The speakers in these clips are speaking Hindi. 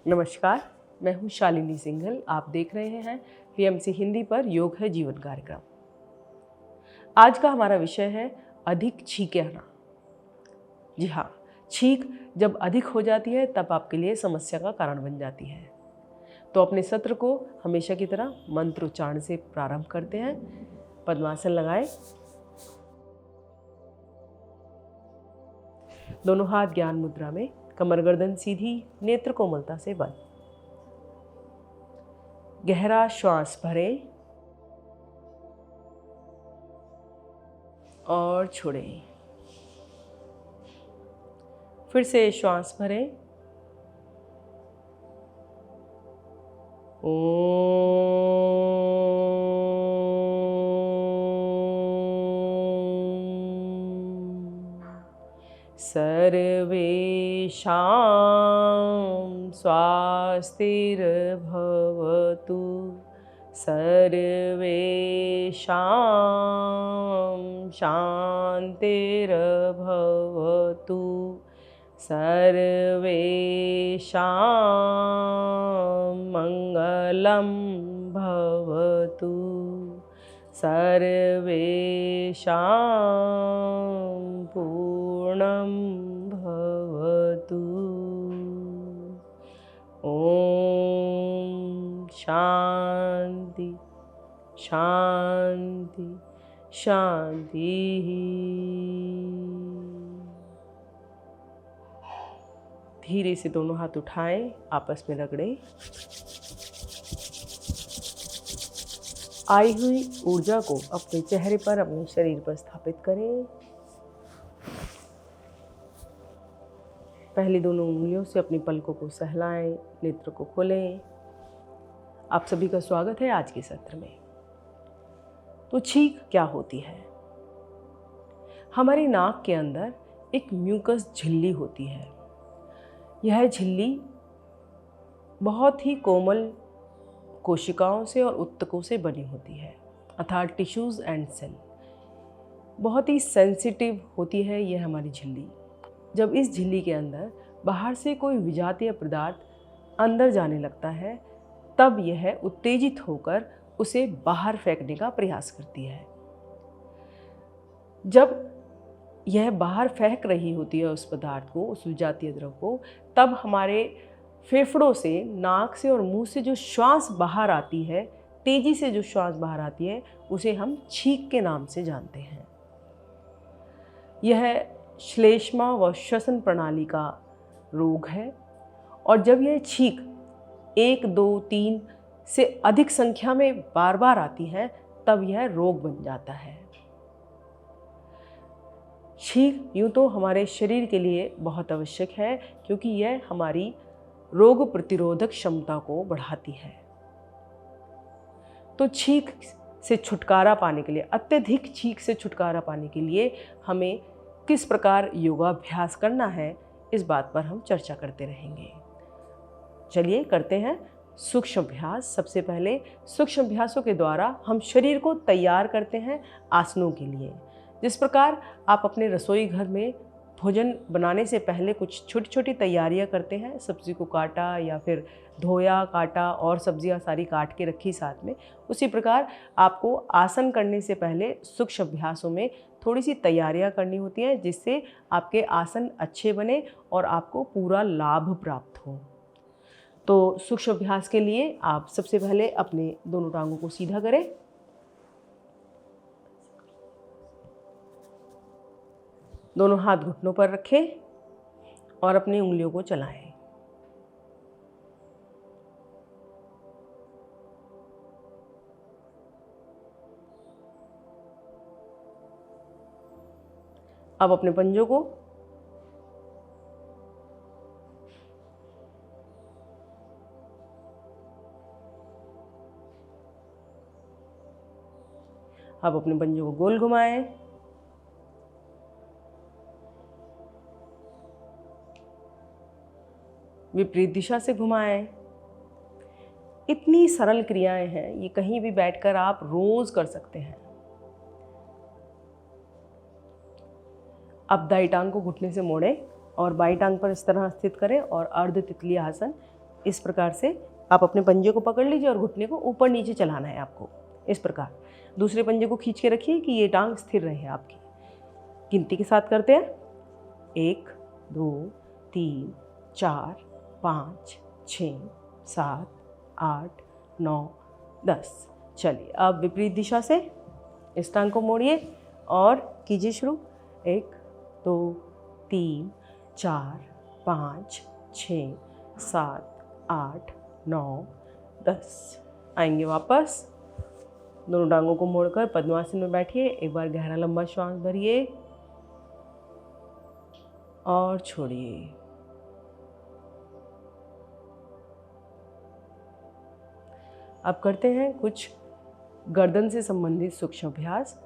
नमस्कार, मैं हूँ शालिनी सिंघल। आप देख रहे हैं पीएमसी हिंदी पर योग है जीवन कार्यक्रम। आज का हमारा विषय है अधिक छींकें आना। जी हाँ, छींक जब अधिक हो जाती है तब आपके लिए समस्या का कारण बन जाती है। तो अपने सत्र को हमेशा की तरह मंत्रोच्चारण से प्रारंभ करते हैं। पद्मासन लगाएं, दोनों हाथ ज्ञान मुद्रा में, कमर गर्दन सीधी, नेत्र कोमलता से बंद। गहरा श्वास भरें और छोड़ें। फिर से श्वास भरें। सर्वेषां स्वास्तिर्भवतु, सर्वेषां शान्तिर्भवतु, सर्वेषां मङ्गलं भवतु, सर्वेषां पूर्णं भवतु। ओम शांति शांति शांति। धीरे से दोनों हाथ उठाएं, आपस में रगड़ें। आई हुई ऊर्जा को अपने चेहरे पर, अपने शरीर पर स्थापित करें। पहले दोनों उंगलियों से अपनी पलकों को सहलाएं, नेत्र को खोलें। आप सभी का स्वागत है आज के सत्र में। तो छींक क्या होती है? हमारी नाक के अंदर एक म्यूकस झिल्ली होती है। यह झिल्ली बहुत ही कोमल कोशिकाओं से और उत्तकों से बनी होती है, अर्थात टिश्यूज एंड सेल। बहुत ही सेंसिटिव होती है यह हमारी झिल्ली। जब इस झिल्ली के अंदर बाहर से कोई विजातीय पदार्थ अंदर जाने लगता है तब यह उत्तेजित होकर उसे बाहर फेंकने का प्रयास करती है। जब यह बाहर फेंक रही होती है उस पदार्थ को, उस विजातीय द्रव को, तब हमारे फेफड़ों से, नाक से और मुंह से जो श्वास बाहर आती है, तेजी से जो श्वास बाहर आती है, उसे हम छींक के नाम से जानते हैं। यह श्लेष्मा व श्वसन प्रणाली का रोग है और जब यह छींक 1, 2, 3 से अधिक संख्या में बार बार आती है तब यह रोग बन जाता है। छींक यूँ तो हमारे शरीर के लिए बहुत आवश्यक है क्योंकि यह हमारी रोग प्रतिरोधक क्षमता को बढ़ाती है। तो छींक से छुटकारा पाने के लिए, अत्यधिक छींक से छुटकारा पाने के लिए हमें किस प्रकार योगाभ्यास करना है, इस बात पर हम चर्चा करते रहेंगे। चलिए करते हैं सूक्ष्म अभ्यास। सबसे पहले सूक्ष्म अभ्यासों के द्वारा हम शरीर को तैयार करते हैं आसनों के लिए। जिस प्रकार आप अपने रसोई घर में भोजन बनाने से पहले कुछ छोटी छोटी तैयारियां करते हैं, सब्ज़ी को काटा या फिर धोया, काटा और सब्जियां सारी काट के रखी साथ में, उसी प्रकार आपको आसन करने से पहले सूक्ष्म अभ्यासों में थोड़ी सी तैयारियां करनी होती हैं जिससे आपके आसन अच्छे बने और आपको पूरा लाभ प्राप्त हो। तो सूक्ष्म अभ्यास के लिए आप सबसे पहले अपने दोनों टांगों को सीधा करें। दोनों हाथ घुटनों पर रखें और अपनी उंगलियों को चलाएं। अब अपने पंजों को गोल घुमाएं। विपरीत दिशा से घुमाएं। इतनी सरल क्रियाएं हैं, ये कहीं भी बैठकर आप रोज कर सकते हैं। अब दाई टांग को घुटने से मोड़ें और बाई टांग पर इस तरह स्थित करें और अर्ध तितली आसन इस प्रकार से आप अपने पंजे को पकड़ लीजिए और घुटने को ऊपर नीचे चलाना है आपको, इस प्रकार। दूसरे पंजे को खींच के रखिए कि ये टांग स्थिर रहे आपकी। गिनती के साथ करते हैं, 1 2 3 4 5 6 7 8 9 10। चलिए अब विपरीत दिशा से इस टांग को मोड़िए और कीजिए शुरू। 1 2 3 4 5 6 7 8 9 10। आएंगे वापस, दोनों टांगों को मोड़कर पद्मासन में बैठिए। एक बार गहरा लंबा श्वास भरिए और छोड़िए। अब करते हैं कुछ गर्दन से संबंधित सूक्ष्म अभ्यास।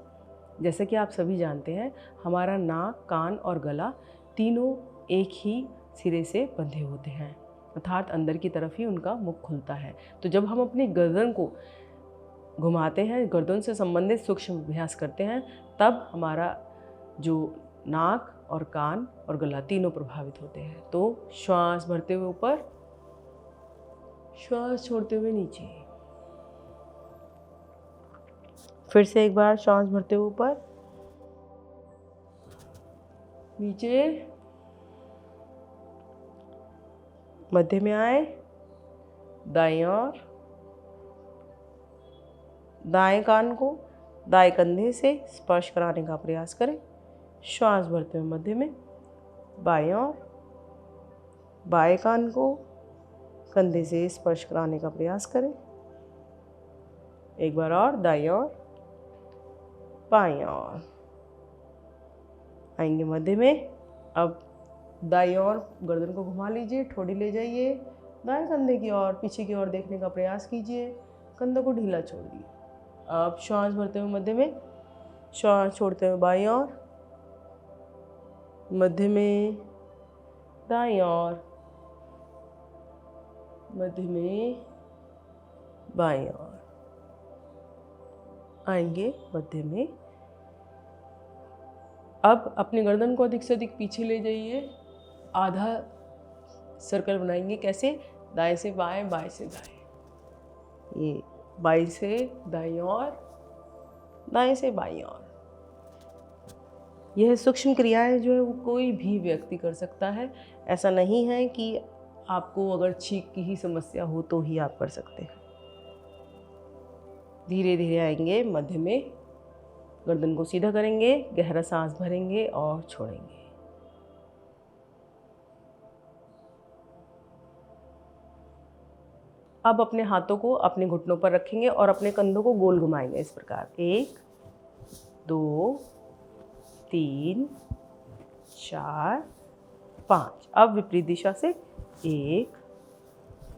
जैसे कि आप सभी जानते हैं, हमारा नाक, कान और गला तीनों एक ही सिरे से बंधे होते हैं, अर्थात अंदर की तरफ ही उनका मुख खुलता है। तो जब हम अपनी गर्दन को घुमाते हैं, गर्दन से संबंधित सूक्ष्म अभ्यास करते हैं, तब हमारा जो नाक और कान और गला तीनों प्रभावित होते हैं। तो श्वास भरते हुए ऊपर, श्वास छोड़ते हुए नीचे। फिर से एक बार श्वास भरते हुए ऊपर, नीचे, मध्य में आए, दाईं ओर। दाएं कान को दाएं कंधे से स्पर्श कराने का प्रयास करें। श्वास भरते हुए मध्य में, बाएं ओर। बाएं कान को कंधे से स्पर्श कराने का प्रयास करें। एक बार और, दाईं ओर, बाईं ओर। आएंगे मध्य में। अब दाईं ओर गर्दन को घुमा लीजिए, ठोड़ी ले जाइए, दाएं कंधे की ओर, पीछे की ओर देखने का प्रयास कीजिए, कंधों को ढीला छोड़ दिए। अब श्वास भरते हुए मध्य में, श्वास छोड़ते हुए बाईं ओर, मध्य में, दाईं ओर, मध्य में, बाईं ओर। आएंगे मध्य में। अब अपनी गर्दन को अधिक से अधिक पीछे ले जाइए, आधा सर्कल बनाएंगे। कैसे? दाएं से बाएं, बाएं से दाएं। ये बाईं से दाईं ओर, दाएं से बाईं ओर। यह सूक्ष्म क्रियाएं जो है वो कोई भी व्यक्ति कर सकता है। ऐसा नहीं है कि आपको अगर छींक की ही समस्या हो तो ही आप कर सकते हैं। धीरे धीरे आएंगे मध्य में, गर्दन को सीधा करेंगे, गहरा सांस भरेंगे और छोड़ेंगे। अब अपने हाथों को अपने घुटनों पर रखेंगे और अपने कंधों को गोल घुमाएंगे इस प्रकार। 1 2 3 4 5। अब विपरीत दिशा से 1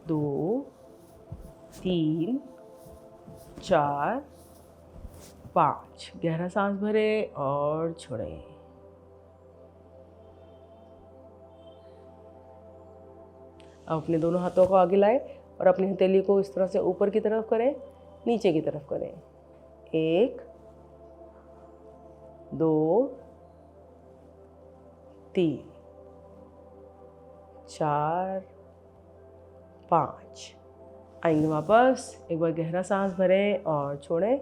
2 3 4 5। गहरा सांस भरें और छोड़ें। अब अपने दोनों हाथों को आगे लाएं और अपनी हथेली को इस तरह से ऊपर की तरफ करें, नीचे की तरफ करें। 1 2 3 4 5। आएंगे वापस, एक बार गहरा सांस भरें और छोड़ें।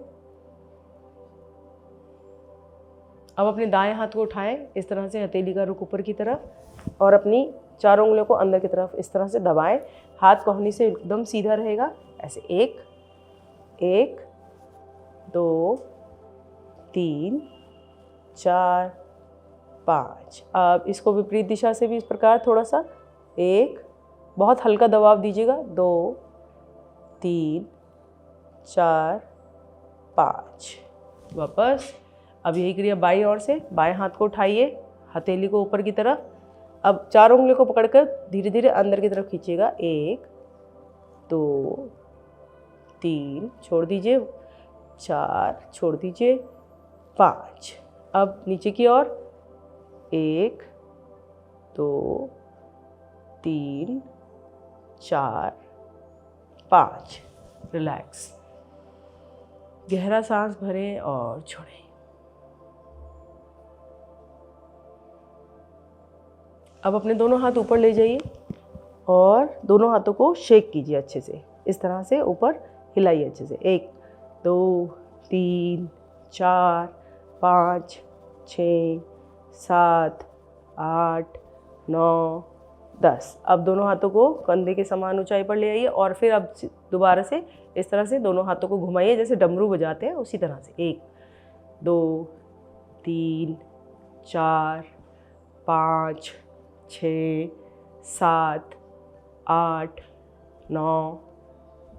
अब अपने दाएं हाथ को उठाएं, इस तरह से हथेली का रुख ऊपर की तरफ, और अपनी चारों उंगलियों को अंदर की तरफ इस तरह से दबाएं। हाथ कोहनी से एकदम सीधा रहेगा, ऐसे। 1 2 3 4 5। अब इसको विपरीत दिशा से भी इस प्रकार थोड़ा सा, 1, बहुत हल्का दबाव दीजिएगा, 2 3 4 5। वापस। अब यही क्रिया बाईं ओर से, बाएं हाथ को उठाइए, हथेली को ऊपर की तरफ। अब चारों उंगलियों को पकड़कर धीरे धीरे अंदर की तरफ खींचिएगा। 1 2 3, छोड़ दीजिए, 4, छोड़ दीजिए, 5। अब नीचे की ओर, 1 2 3 4 5। रिलैक्स। गहरा सांस भरें और छोड़ें। अब अपने दोनों हाथ ऊपर ले जाइए और दोनों हाथों को शेक कीजिए अच्छे से, इस तरह से ऊपर हिलाइए अच्छे से। 1 2 3 4 5 6 7 8 9 10। अब दोनों हाथों को कंधे के समान ऊंचाई पर ले आइए और फिर अब दोबारा से इस तरह से दोनों हाथों को घुमाइए जैसे डमरू बजाते हैं उसी तरह से। 1 2 3 4 5 6 7 8 9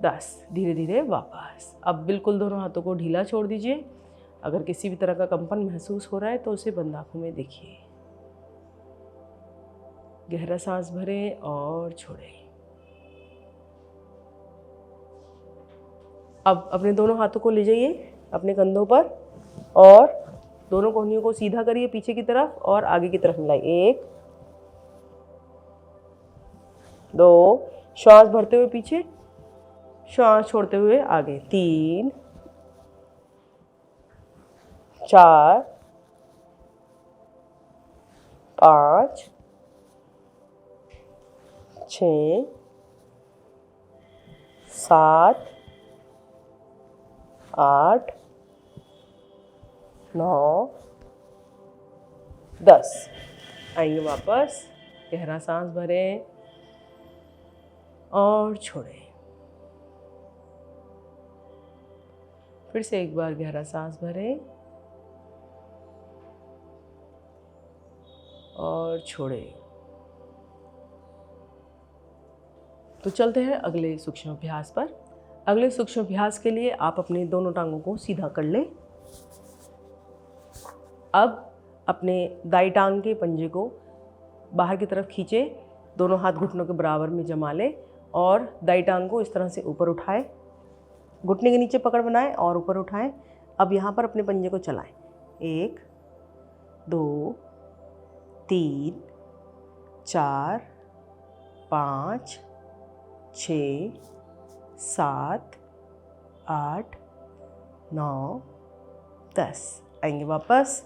10। धीरे धीरे वापस। अब बिल्कुल दोनों हाथों को ढीला छोड़ दीजिए। अगर किसी भी तरह का कंपन महसूस हो रहा है तो उसे बंद आँखों में देखिए। गहरा सांस भरें और छोड़ें। अब अपने दोनों हाथों को ले जाइए अपने कंधों पर और दोनों कोहनियों को सीधा करिए पीछे की तरफ और आगे की तरफ मिलाइए। 1 2, श्वास भरते हुए पीछे, श्वास छोड़ते हुए आगे। 3 4 5 6 7 8 9 10। आइए वापस। गहरा सांस भरें और छोड़ें। फिर से एक बार गहरा सांस भरें और छोड़ें। तो चलते हैं अगले सूक्ष्म अभ्यास पर। अगले सूक्ष्म अभ्यास के लिए आप अपने दोनों टांगों को सीधा कर लें। अब अपने दाई टांग के पंजे को बाहर की तरफ खींचे, दोनों हाथ घुटनों के बराबर में जमा लें और दाई टांग को इस तरह से ऊपर उठाएं, घुटने के नीचे पकड़ बनाएं और ऊपर उठाएं। अब यहाँ पर अपने पंजे को चलाएं। 1 2 3 4 5 6 7 8 9 10। आएंगे वापस।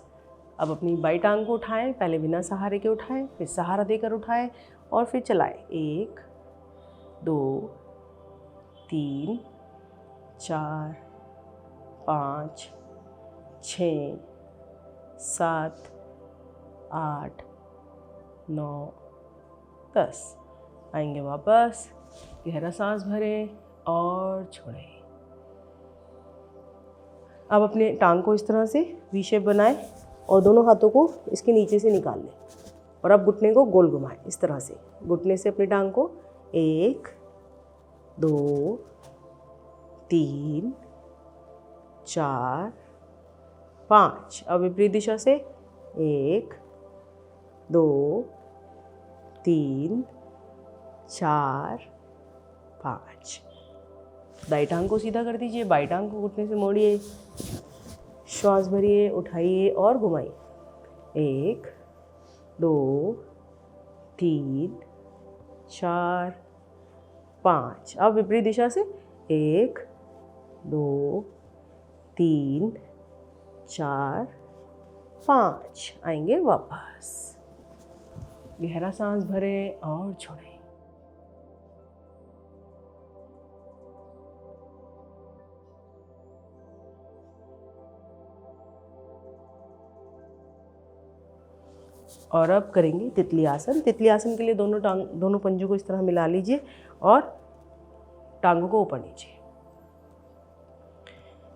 अब अपनी बाई टांग को उठाएं, पहले बिना सहारे के उठाएं, फिर सहारा देकर उठाएं और फिर चलाएं। 1 2 3 4 5 6 7 8 9 10। आएंगे वापस। गहरा सांस भरें और छोड़ें। अब अपने टांग को इस तरह से वी शेप बनाएं और दोनों हाथों को इसके नीचे से निकाल लें और अब घुटने को गोल घुमाएं इस तरह से। घुटने से अपनी टांग को 1 2 3 4 5। अब विपरीत दिशा से 1 2 3 4 5। दाई टांग को सीधा कर दीजिए, बाई टांग को घुटने से मोड़िए, श्वास भरिए, उठाइए और घुमाइए। 1 2 3 4 5। अब विपरीत दिशा से 1 2 3 4 5। आएंगे वापस। गहरा सांस भरें और छोड़ें। और अब करेंगे तितली आसन। तितली आसन के लिए दोनों पंजों को इस तरह मिला लीजिए और टांगों को ऊपर नीचे।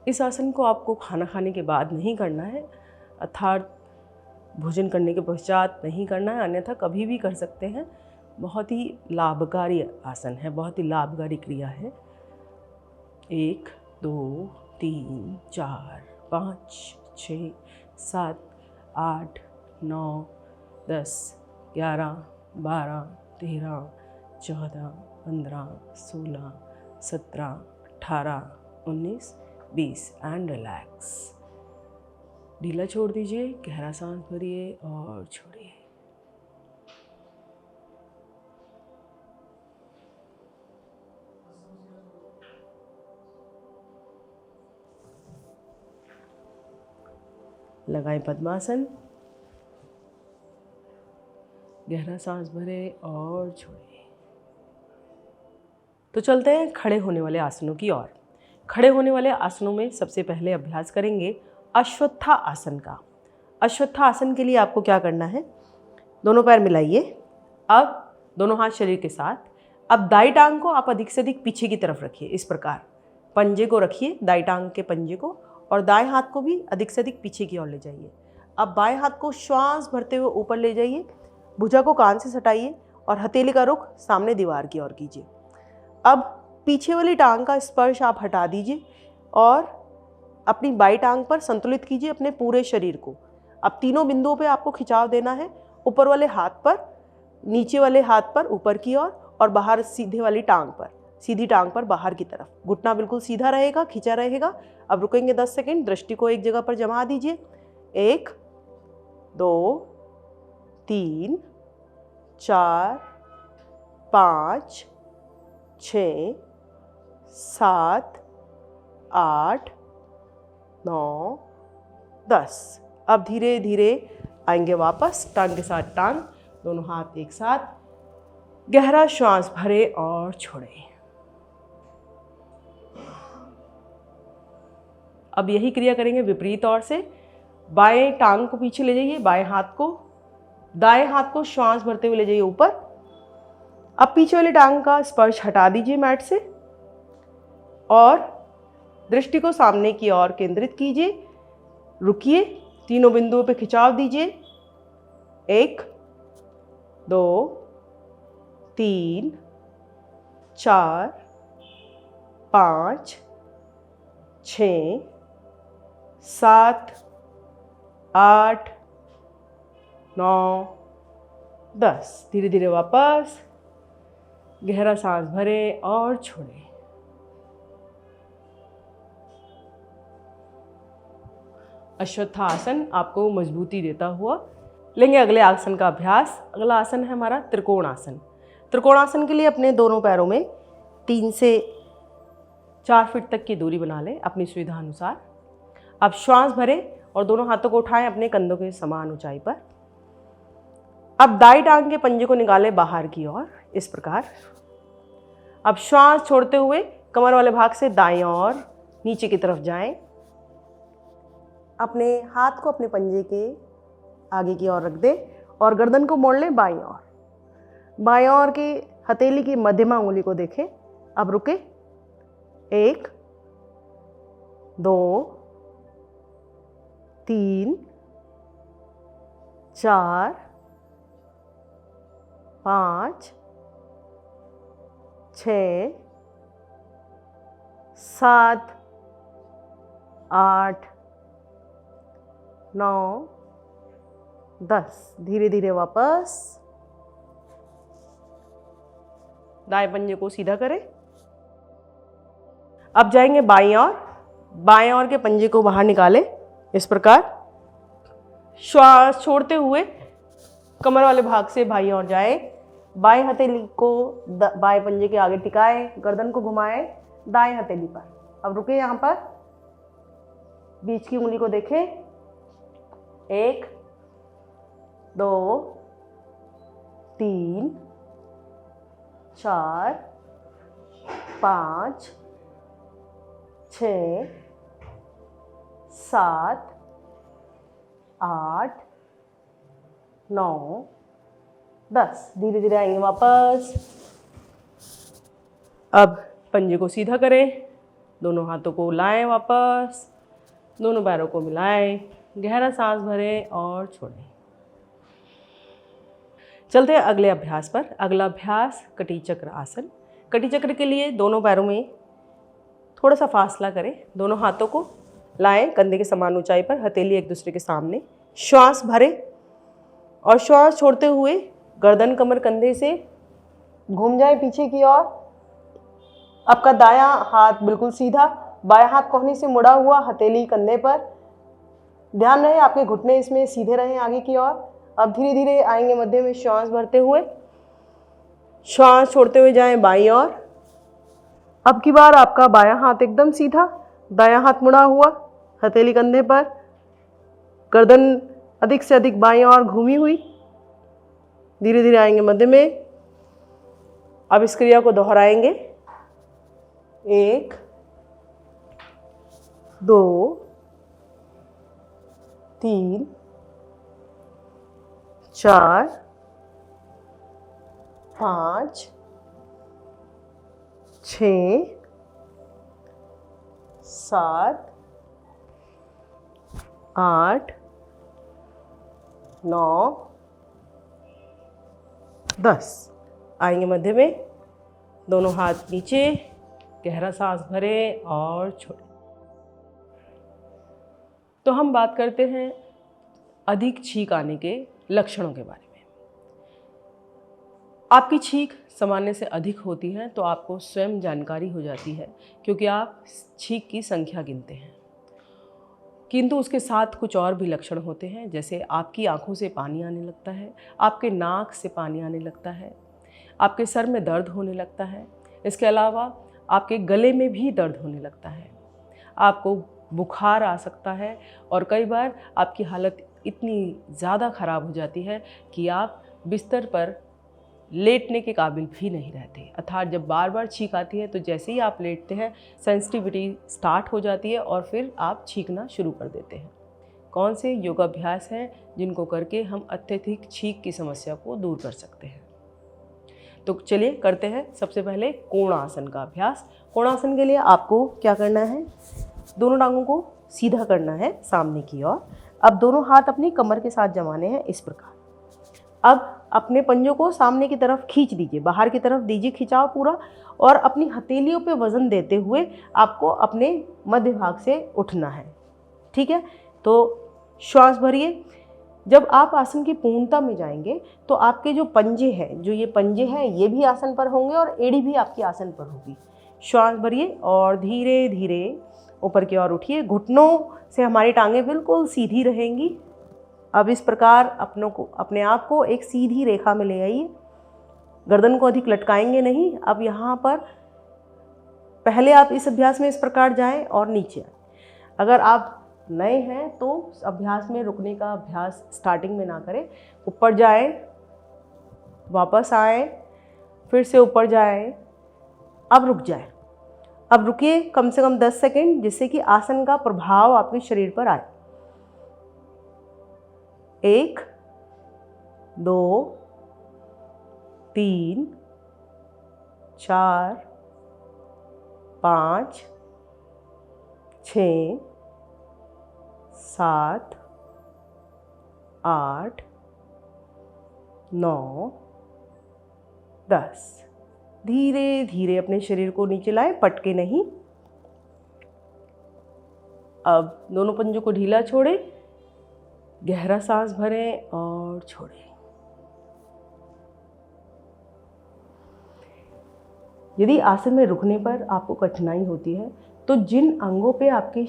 इस आसन को आपको खाना खाने के बाद नहीं करना है, अर्थात भोजन करने के पश्चात नहीं करना है, अन्यथा कभी भी कर सकते हैं। बहुत ही लाभकारी आसन है, बहुत ही लाभकारी क्रिया है। 1 2 3 4 5 6 7 8 9 10 11 12 13 14 15 16 17 18 19 20 एंड रिलैक्स। ढीला छोड़ दीजिए, गहरा सांस भरिए और छोड़िए। लगाएं पद्मासन। गहरा सांस भरें और छोड़िए। तो चलते हैं खड़े होने वाले आसनों की ओर। खड़े होने वाले आसनों में सबसे पहले अभ्यास करेंगे अश्वत्था आसन का। अश्वत्था आसन के लिए आपको क्या करना है, दोनों पैर मिलाइए। अब दोनों हाथ शरीर के साथ। अब दाई टांग को आप अधिक से अधिक पीछे की तरफ रखिए। इस प्रकार पंजे को रखिए, दाई टांग के पंजे को, और दाएं हाथ को भी अधिक से अधिक पीछे की ओर ले जाइए। अब बाएं हाथ को श्वास भरते हुए ऊपर ले जाइए, भुजा को कान से सटाइए और हथेली का रुख सामने दीवार की ओर कीजिए। अब पीछे वाली टांग का स्पर्श आप हटा दीजिए और अपनी बाई टांग पर संतुलित कीजिए अपने पूरे शरीर को। अब तीनों बिंदुओं पे आपको खिंचाव देना है, ऊपर वाले हाथ पर, नीचे वाले हाथ पर ऊपर की ओर, और बाहर सीधे वाली टांग पर, सीधी टांग पर बाहर की तरफ। घुटना बिल्कुल सीधा रहेगा, खिंचा रहेगा। अब रुकेंगे 10 सेकेंड, दृष्टि को एक जगह पर जमा दीजिए। 1 2 3 4 5 6 7 8 9 10। अब धीरे धीरे आएंगे वापस, टांग के साथ टांग, दोनों हाथ एक साथ। गहरा श्वास भरे और छोड़ें। अब यही क्रिया करेंगे विपरीत ओर से। बाएं टांग को पीछे ले जाइए, बाएं हाथ को, दाएं हाथ को श्वास भरते हुए ले जाइए ऊपर। अब पीछे वाली टांग का स्पर्श हटा दीजिए मैट से और दृष्टि को सामने की ओर केंद्रित कीजिए। रुकिए, तीनों बिंदुओं पे खिंचाव दीजिए। 1 2 3 4 5 6 7 8 9 10। धीरे धीरे वापस, गहरा सांस भरें और छोड़ें। अश्वत्था आसन आपको मजबूती देता हुआ। लेंगे अगले आसन का अभ्यास। अगला आसन है हमारा त्रिकोण आसन। त्रिकोण आसन के लिए अपने दोनों पैरों में 3 से 4 फीट तक की दूरी बना लें अपनी सुविधा अनुसार। अब श्वास भरें और दोनों हाथों को उठाएं अपने कंधों के समान ऊंचाई पर। अब दाई टांग के पंजे को निकालें बाहर की ओर, इस प्रकार। अब श्वास छोड़ते हुए कमर वाले भाग से दाईं ओर नीचे की तरफ जाएं। अपने हाथ को अपने पंजे के आगे की ओर रख दें और गर्दन को मोड़ लें बाईं ओर। बाईं ओर की हथेली की मध्यमा उंगली को देखें। अब रुके। 1 2 3 4 5 6 7 8 9 10। धीरे धीरे वापस, दाएं पंजे को सीधा करें। अब जाएंगे बाईं ओर। बाएं ओर के पंजे को बाहर निकालें, इस प्रकार। श्वास छोड़ते हुए कमर वाले भाग से बाईं ओर जाएं। बाएं हथेली को बाएं पंजे के आगे टिकाएं, गर्दन को घुमाएं दाएं हथेली पर। अब रुके यहाँ पर, बीच की उंगली को देखें। 1 2 3 4 5 6 7 8 9 10। धीरे धीरे आएंगे वापस। अब पंजे को सीधा करें, दोनों हाथों को लाएं वापस, दोनों पैरों को मिलाएं, गहरा सांस भरें और छोड़ें। चलते हैं अगले अभ्यास पर। अगला अभ्यास कटी चक्र आसन। कटी चक्र के लिए दोनों पैरों में थोड़ा सा फासला करें, दोनों हाथों को लाएं कंधे के समान ऊंचाई पर, हथेली एक दूसरे के सामने। श्वास भरें और श्वास छोड़ते हुए गर्दन कमर कंधे से घूम जाए पीछे की ओर। आपका दायां हाथ बिल्कुल सीधा, बायां हाथ कोहनी से मुड़ा हुआ, हथेली कंधे पर। ध्यान रहे आपके घुटने इसमें सीधे रहें आगे की ओर। अब धीरे धीरे आएंगे मध्य में श्वास भरते हुए, श्वास छोड़ते हुए जाएं बाईं ओर। अब की बार आपका बायां हाथ एकदम सीधा, दायां हाथ मुड़ा हुआ, हथेली कंधे पर, गर्दन अधिक से अधिक बाईं ओर घूमी हुई। धीरे धीरे आएंगे मध्य में। अब इस क्रिया को दोहराएंगे। 1 2 3 4 5 6 7 8 9 10। आएंगे मध्य में, दोनों हाथ नीचे, गहरा सांस भरें और छोड़ें। तो हम बात करते हैं अधिक छींक आने के लक्षणों के बारे में। आपकी छींक सामान्य से अधिक होती है तो आपको स्वयं जानकारी हो जाती है, क्योंकि आप छींक की संख्या गिनते हैं। किंतु उसके साथ कुछ और भी लक्षण होते हैं, जैसे आपकी आंखों से पानी आने लगता है, आपके नाक से पानी आने लगता है, आपके सर में दर्द होने लगता है। इसके अलावा आपके गले में भी दर्द होने लगता है, आपको बुखार आ सकता है और कई बार आपकी हालत इतनी ज़्यादा ख़राब हो जाती है कि आप बिस्तर पर लेटने के काबिल भी नहीं रहते। अर्थात जब बार बार छींक आती है तो जैसे ही आप लेटते हैं सेंसिटिविटी स्टार्ट हो जाती है और फिर आप छींकना शुरू कर देते हैं। कौन से योगाभ्यास हैं जिनको करके हम अत्यधिक छींक की समस्या को दूर कर सकते हैं? तो चलिए करते हैं। सबसे पहले कोणासन का अभ्यास। कोणासन के लिए आपको क्या करना है, दोनों टांगों को सीधा करना है सामने की ओर। अब दोनों हाथ अपनी कमर के साथ जमाने हैं इस प्रकार। अब अपने पंजों को सामने की तरफ खींच दीजिए, बाहर की तरफ दीजिए खिंचाव पूरा, और अपनी हथेलियों पे वज़न देते हुए आपको अपने मध्य भाग से उठना है। ठीक है, तो श्वास भरिए। जब आप आसन की पूर्णता में जाएंगे तो आपके जो पंजे हैं, जो ये पंजे हैं, ये भी आसन पर होंगे और एड़ी भी आपकी आसन पर होगी। श्वास भरिए और धीरे धीरे ऊपर की ओर उठिए। घुटनों से हमारी टांगें बिल्कुल सीधी रहेंगी। अब इस प्रकार अपने आप को एक सीधी रेखा में ले आइए, गर्दन को अधिक लटकाएंगे नहीं। अब यहाँ पर पहले आप इस अभ्यास में इस प्रकार जाएं और नीचे आए। अगर आप नए हैं तो अभ्यास में रुकने का अभ्यास स्टार्टिंग में ना करें। ऊपर जाएं, वापस आएं, फिर से ऊपर जाएं, अब रुक जाएं। अब रुकिए कम से कम 10 सेकंड, जिससे कि आसन का प्रभाव आपके शरीर पर आए। 1 2 3 4 5 6 7 8 9 10। धीरे धीरे अपने शरीर को नीचे लाएं, पटके नहीं। अब दोनों पंजों को ढीला छोड़ें, गहरा सांस भरें और छोड़ें। यदि आसन में रुकने पर आपको कठिनाई होती है तो जिन अंगों पे आपके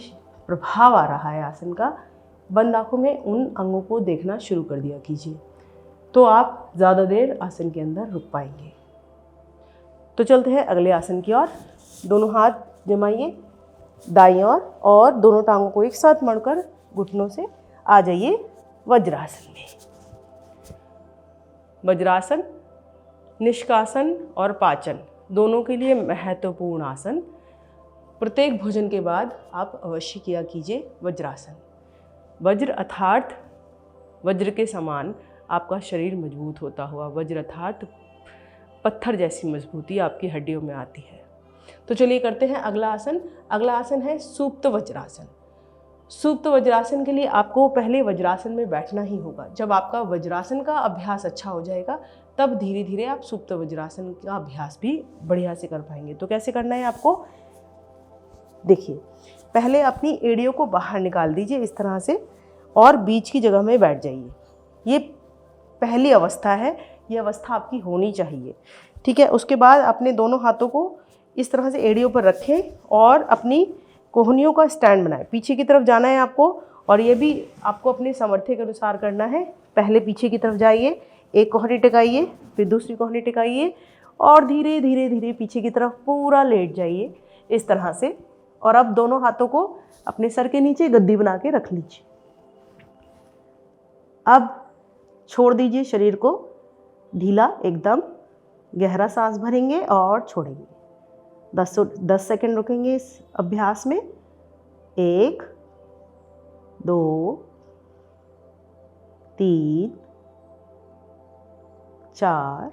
प्रभाव आ रहा है आसन का, बंद आंखों में उन अंगों को देखना शुरू कर दिया कीजिए, तो आप ज़्यादा देर आसन के अंदर रुक पाएंगे। तो चलते हैं अगले आसन की ओर। दोनों हाथ जमाइए दाईं ओर और दोनों टांगों को एक साथ मड़कर घुटनों से आ जाइए वज्रासन में। वज्रासन निष्कासन और पाचन दोनों के लिए महत्वपूर्ण आसन। प्रत्येक भोजन के बाद आप अवश्य किया कीजिए वज्रासन। वज्र अर्थात वज्र के समान आपका शरीर मजबूत होता हुआ, वज्र अर्थात पत्थर जैसी मजबूती आपकी हड्डियों में आती है। तो चलिए करते हैं अगला आसन। अगला आसन है सुप्त वज्रासन। सुप्त वज्रासन के लिए आपको पहले वज्रासन में बैठना ही होगा। जब आपका वज्रासन का अभ्यास अच्छा हो जाएगा तब धीरे धीरे आप सुप्त वज्रासन का अभ्यास भी बढ़िया से कर पाएंगे। तो कैसे करना है आपको, देखिए, पहले अपनी एड़ियों को बाहर निकाल दीजिए इस तरह से और बीच की जगह में बैठ जाइए। ये पहली अवस्था है, ये अवस्था आपकी होनी चाहिए। ठीक है, उसके बाद अपने दोनों हाथों को इस तरह से एड़ियों पर रखें और अपनी कोहनियों का स्टैंड बनाएं। पीछे की तरफ जाना है आपको, और ये भी आपको अपने सामर्थ्य के अनुसार करना है। पहले पीछे की तरफ जाइए, एक कोहनी टिकाइए, फिर दूसरी कोहनी टिकाइए और धीरे धीरे धीरे पीछे की तरफ पूरा लेट जाइए इस तरह से। और अब दोनों हाथों को अपने सर के नीचे गद्दी बना के रख लीजिए। अब छोड़ दीजिए शरीर को ढीला एकदम, गहरा सांस भरेंगे और छोड़ेंगे। 10 सेकेंड रुकेंगे इस अभ्यास में। 1 2 3 4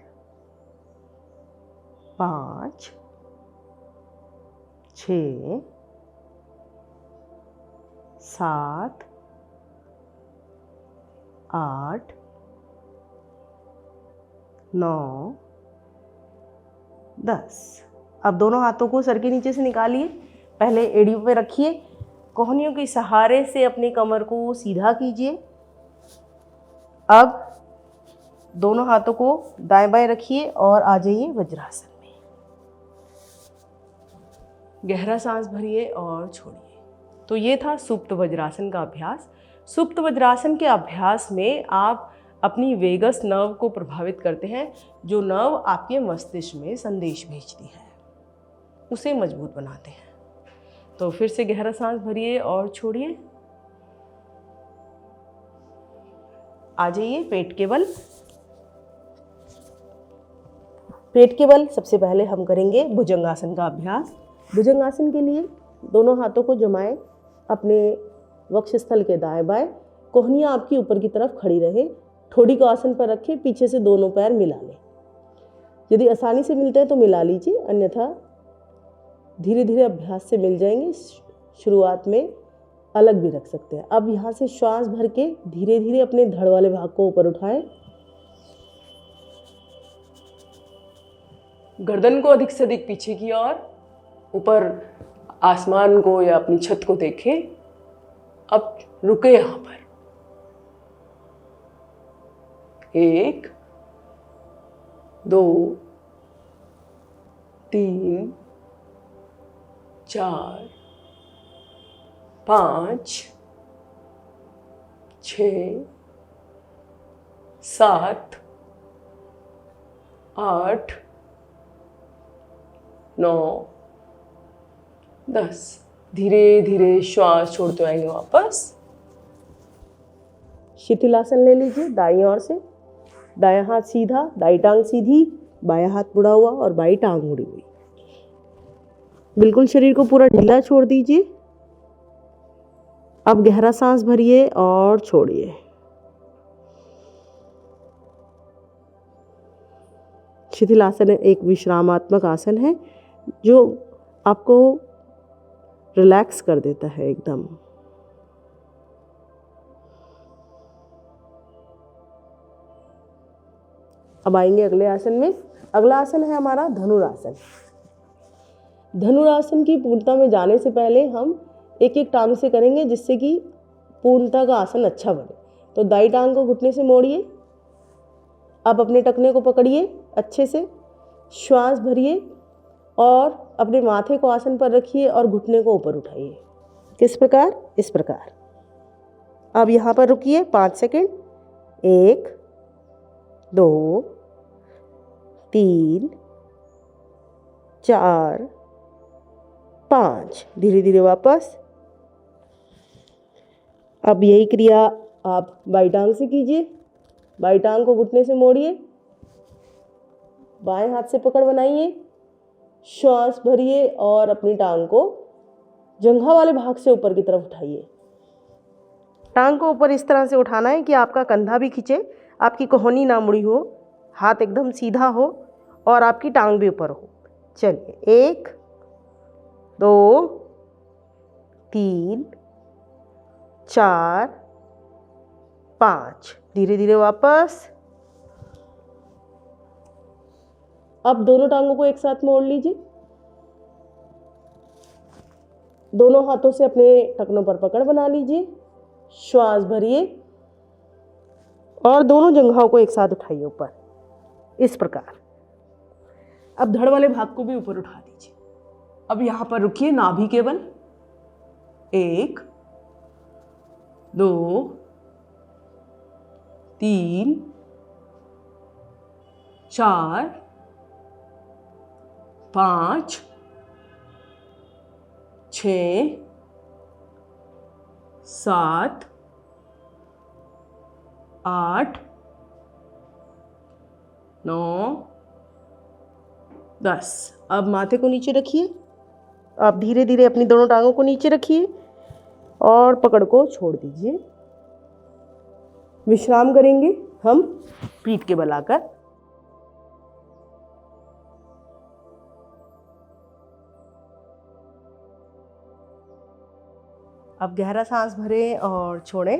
5 6 7 8 9 10। अब दोनों हाथों को सर के नीचे से निकालिए। पहले एड़ियों पे रखिए, कोहनियों के सहारे से अपनी कमर को सीधा कीजिए। अब दोनों हाथों को दाएं बाएं रखिए और आ जाइए वज्रासन में। गहरा सांस भरिए और छोड़िए। तो ये था सुप्त वज्रासन का अभ्यास। सुप्त वज्रासन के अभ्यास में आप अपनी वेगस नर्व को प्रभावित करते हैं, जो नर्व आपके मस्तिष्क में संदेश भेजती है, उसे मजबूत बनाते हैं। तो फिर से गहरा सांस भरिए और छोड़िए। आ जाइए पेट के बल। पेट के बल सबसे पहले हम करेंगे भुजंगासन का अभ्यास। भुजंगासन के लिए दोनों हाथों को जमाएं अपने वक्षस्थल के दाएं बाएं। कोहनियाँ आपकी ऊपर की तरफ खड़ी रहे। ठोड़ी को आसन पर रखें, पीछे से दोनों पैर मिला लें। यदि आसानी से मिलते हैं तो मिला लीजिए, अन्यथा धीरे धीरे अभ्यास से मिल जाएंगे। शुरुआत में अलग भी रख सकते हैं। अब यहाँ से श्वास भर के धीरे धीरे अपने धड़ वाले भाग को ऊपर उठाएं। गर्दन को अधिक से अधिक पीछे की ओर, ऊपर आसमान को या अपनी छत को देखें। अब रुके यहाँ पर। 1 2 3 4 5 6 7 8 9 10। धीरे धीरे श्वास छोड़ते आएंगे वापस। शिथिलासन ले लीजिए दाईं ओर से। दायां हाथ सीधा, दाईं टांग सीधी, बायां हाथ मुड़ा हुआ और बाईं टांग मुड़ी हुई। बिल्कुल शरीर को पूरा ढीला छोड़ दीजिए। अब गहरा सांस भरिए और छोड़िए। शिथिलासन एक विश्रामात्मक आसन है जो आपको रिलैक्स कर देता है एकदम। अब आएंगे अगले आसन में। अगला आसन है हमारा धनुरासन। धनुरासन की पूर्णता में जाने से पहले हम एक एक टांग से करेंगे, जिससे कि पूर्णता का आसन अच्छा बने। तो दाई टांग को घुटने से मोड़िए। अब अपने टखने को पकड़िए अच्छे से, श्वास भरिए और अपने माथे को आसन पर रखिए और घुटने को ऊपर उठाइए। किस प्रकार? इस प्रकार। अब यहाँ पर रुकिए 5 सेकेंड। 1 2 3 4 5। धीरे धीरे वापस। अब यही क्रिया आप बाई टांग से कीजिए। बाई टांग को घुटने से मोड़िए, बाएं हाथ से पकड़ बनाइए, श्वास भरिए और अपनी टांग को जंघा वाले भाग से ऊपर की तरफ उठाइए। टांग को ऊपर इस तरह से उठाना है कि आपका कंधा भी खींचे, आपकी कोहनी ना मुड़ी हो, हाथ एकदम सीधा हो और आपकी टांग भी ऊपर हो। चलिए 1 2 3 4 5। धीरे धीरे वापस। अब दोनों टांगों को एक साथ मोड़ लीजिए। दोनों हाथों से अपने टखनों पर पकड़ बना लीजिए, श्वास भरिए और दोनों जंघाओं को एक साथ उठाइए ऊपर, इस प्रकार। अब धड़ वाले भाग को भी ऊपर उठा दीजिए। अब यहाँ पर रुकिए नाभि के बल। 1 2 3 4 5 6 7 8 9 10। अब माथे को नीचे रखिए, आप धीरे धीरे अपनी दोनों टांगों को नीचे रखिए और पकड़ को छोड़ दीजिए। विश्राम करेंगे हम पीठ के बल आकर। अब गहरा सांस भरें और छोड़ें।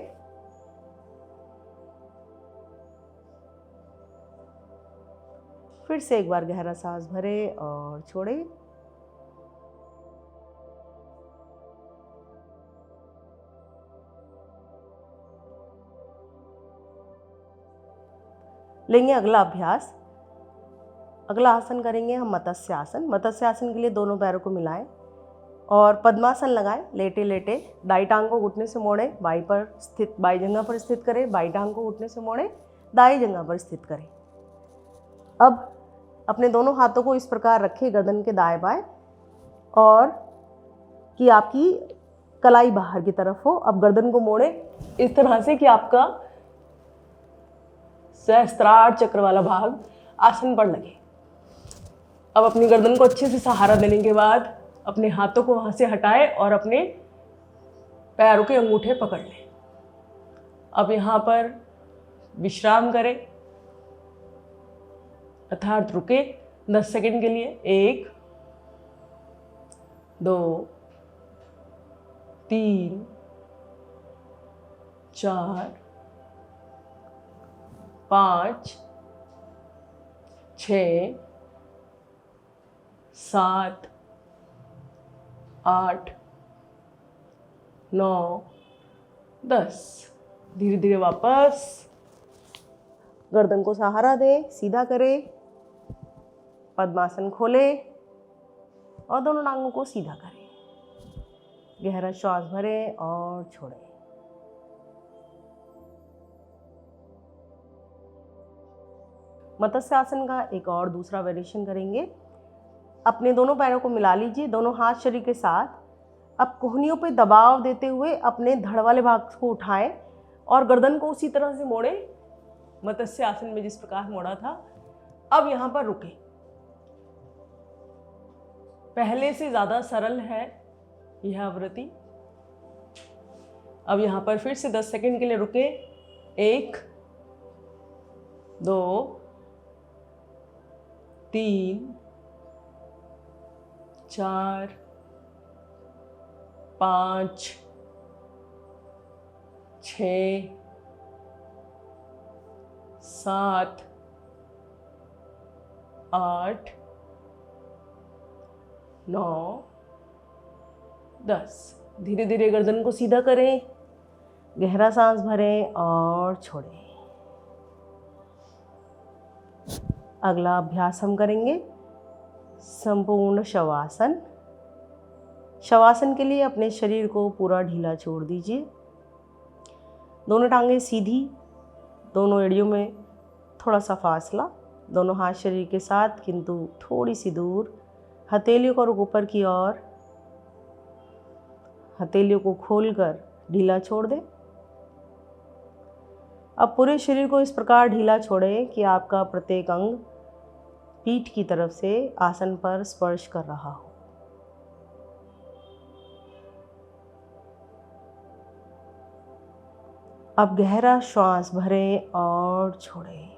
फिर से एक बार गहरा सांस भरें और छोड़ें। लेंगे अगला अभ्यास। अगला आसन करेंगे हम मत्स्य आसन। मत्स्य आसन के लिए दोनों पैरों को मिलाएं और पद्मासन लगाएं। लेटे लेटे दाई टांग को घुटने से मोड़ें, बाई जंघा पर स्थित करें। बाई टांग को घुटने से मोड़ें, दाई जंघा पर स्थित करें। अब अपने दोनों हाथों को इस प्रकार रखें गर्दन के दाएं बाएं और कि आपकी कलाई बाहर की तरफ हो। अब गर्दन को मोड़ें इस तरह से कि आपका सहस्त्रार चक्र वाला भाग आसन पर लगे। अब अपनी गर्दन को अच्छे से सहारा देने के बाद अपने हाथों को वहां से हटाएं और अपने पैरों के अंगूठे पकड़ लें। अब यहाँ पर विश्राम करें, अर्थात रुके 10 सेकंड के लिए। 1 2 3 4 5 6 7 8 9 10। धीरे धीरे वापस गर्दन को सहारा दें, सीधा करें, पद्मासन खोलें और दोनों टांगों को सीधा करें। गहरा श्वास भरें और छोड़ें। मत्स्य आसन का एक और दूसरा वेरिएशन करेंगे। अपने दोनों पैरों को मिला लीजिए, दोनों हाथ शरीर के साथ। अब कोहनियों पे दबाव देते हुए अपने धड़ वाले भाग को उठाएं और गर्दन को उसी तरह से मोड़ें मत्स्य आसन में जिस प्रकार मोड़ा था। अब यहाँ पर रुकें। पहले से ज़्यादा सरल है यह आवृत्ति। अब यहाँ पर फिर से 10 सेकंड के लिए रुकें। 1 2 3 4 5 6 7 8 9 10। धीरे धीरे गर्दन को सीधा करें, गहरा सांस भरें और छोड़ें। अगला अभ्यास हम करेंगे संपूर्ण शवासन। शवासन के लिए अपने शरीर को पूरा ढीला छोड़ दीजिए। दोनों टांगें सीधी, दोनों एड़ियों में थोड़ा सा फासला, दोनों हाथ शरीर के साथ किंतु थोड़ी सी दूर। हथेलियों को रुख ऊपर की ओर, हथेलियों को खोलकर ढीला छोड़ दें। अब पूरे शरीर को इस प्रकार ढीला छोड़ें कि आपका प्रत्येक अंग पीठ की तरफ से आसन पर स्पर्श कर रहा हो। अब गहरा श्वास भरें और छोड़ें।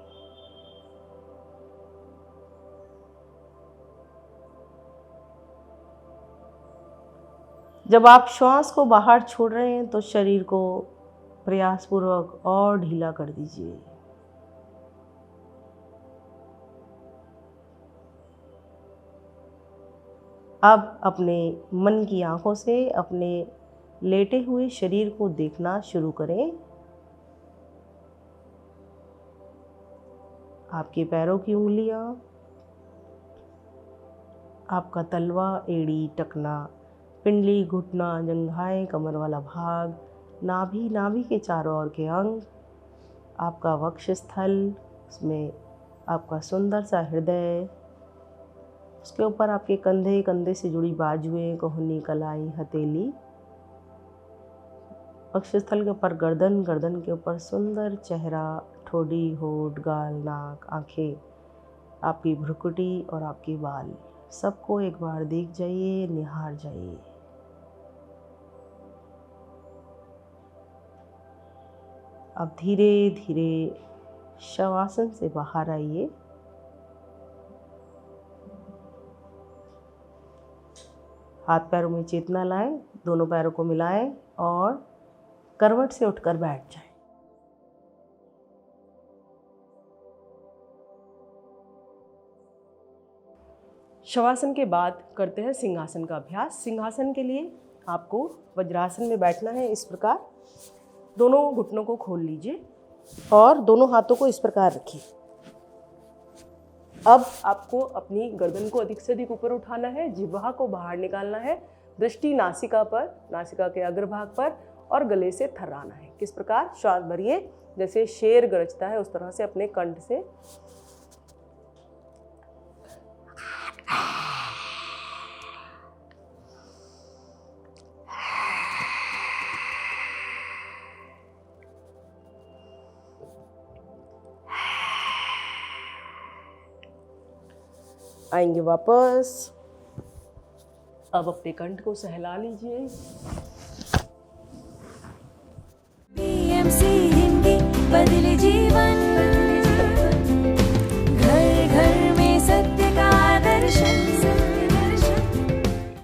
जब आप श्वास को बाहर छोड़ रहे हैं तो शरीर को प्रयासपूर्वक और ढीला कर दीजिए। अब अपने मन की आंखों से अपने लेटे हुए शरीर को देखना शुरू करें। आपके पैरों की उंगलियां, आपका तलवा, एड़ी, टखना, पिंडली, घुटना, जंघाएं, कमर वाला भाग, नाभि, नाभि के चारों ओर के अंग, आपका वक्षस्थल, उसमें आपका सुंदर सा हृदय, उसके ऊपर आपके कंधे, कंधे से जुड़ी बाजुएं, कोहनी, कलाई, हथेली, वक्षस्थल के ऊपर गर्दन, गर्दन के ऊपर सुंदर चेहरा, ठोड़ी, होठ, गाल, नाक, आंखें, आपकी भ्रुकुटी और आपके बाल सबको एक बार देख जाइए, निहार जाइए। अब धीरे धीरे शवासन से बाहर आइए। हाथ पैरों में चेतना लाएं, दोनों पैरों को मिलाएं और करवट से उठकर बैठ जाएं। शवासन के बाद करते हैं सिंहासन का अभ्यास। सिंहासन के लिए आपको वज्रासन में बैठना है। इस प्रकार दोनों घुटनों को खोल लीजिए और दोनों हाथों को इस प्रकार रखिए। अब आपको अपनी गर्दन को अधिक से अधिक ऊपर उठाना है, जिह्वा को बाहर निकालना है, दृष्टि नासिका पर, नासिका के अग्रभाग पर और गले से थर्राना है। किस प्रकार? श्वास भरिए, जैसे शेर गरजता है उस तरह से अपने कंठ से। आएंगे वापस। अब अपने कंठ को सहला लीजिए। BMC हिंदी बदल